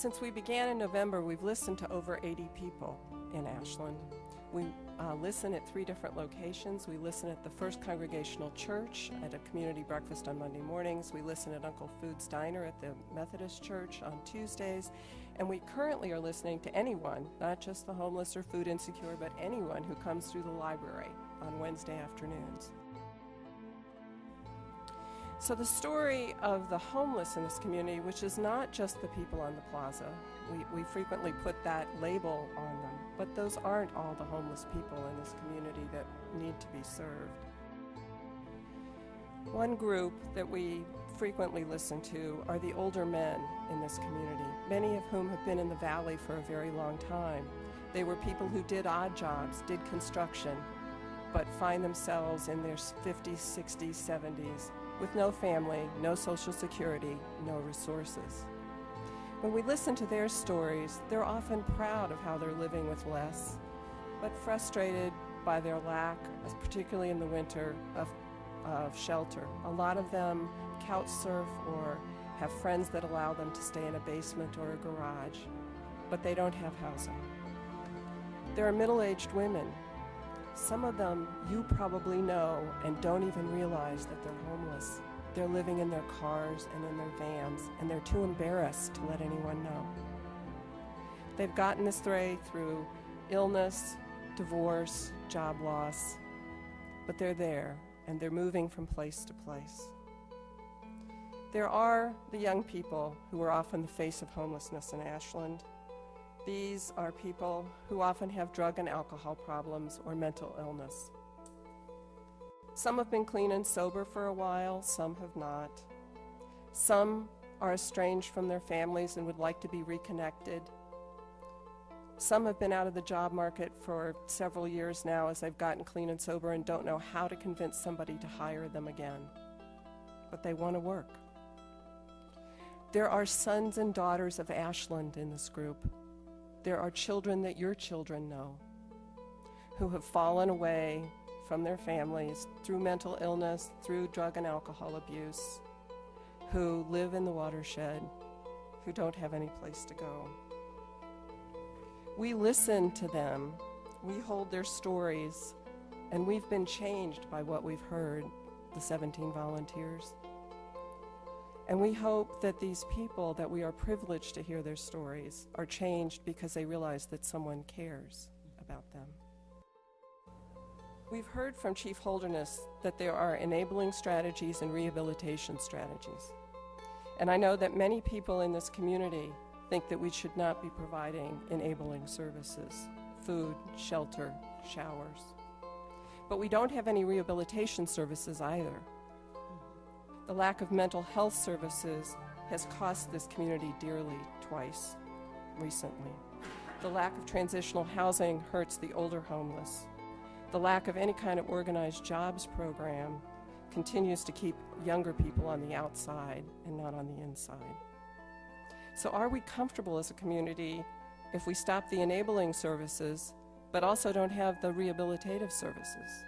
Since we began in November, we've listened to over 80 people in Ashland. We listen at 3 different locations. We listen at the First Congregational Church at a community breakfast on Monday mornings. We listen at Uncle Food's Diner at the Methodist Church on Tuesdays. And we currently are listening to anyone, not just the homeless or food insecure, but anyone who comes through the library on Wednesday afternoons. So the story of the homeless in this community, which is not just the people on the plaza, we frequently put that label on them, but those aren't all the homeless people in this community that need to be served. One group that we frequently listen to are the older men in this community, many of whom have been in the valley for a very long time. They were people who did odd jobs, did construction, but find themselves in their 50s, 60s, 70s, with no family, no social security, no resources. When we listen to their stories, they're often proud of how they're living with less, but frustrated by their lack, particularly in the winter, of shelter. A lot of them couch surf or have friends that allow them to stay in a basement or a garage, but they don't have housing. There are middle-aged women. Some of them you probably know and don't even realize that they're homeless. They're living in their cars and in their vans, and they're too embarrassed to let anyone know. They've gotten this way through illness, divorce, job loss, but they're there, and they're moving from place to place. There are the young people who are often the face of homelessness in Ashland. These are people who often have drug and alcohol problems or mental illness. Some have been clean and sober for a while, some have not. Some are estranged from their families and would like to be reconnected. Some have been out of the job market for several years now as they've gotten clean and sober and don't know how to convince somebody to hire them again. But they want to work. There are sons and daughters of Ashland in this group. There are children that your children know who have fallen away from their families through mental illness, through drug and alcohol abuse, who live in the watershed, who don't have any place to go. We listen to them, we hold their stories, and we've been changed by what we've heard, the 17 volunteers. And we hope that these people that we are privileged to hear their stories are changed because they realize that someone cares about them. We've heard from Chief Holderness that there are enabling strategies and rehabilitation strategies. And I know that many people in this community think that we should not be providing enabling services, food, shelter, showers. But we don't have any rehabilitation services either. The lack of mental health services has cost this community dearly twice recently. The lack of transitional housing hurts the older homeless. The lack of any kind of organized jobs program continues to keep younger people on the outside and not on the inside. So are we comfortable as a community if we stop the enabling services but also don't have the rehabilitative services?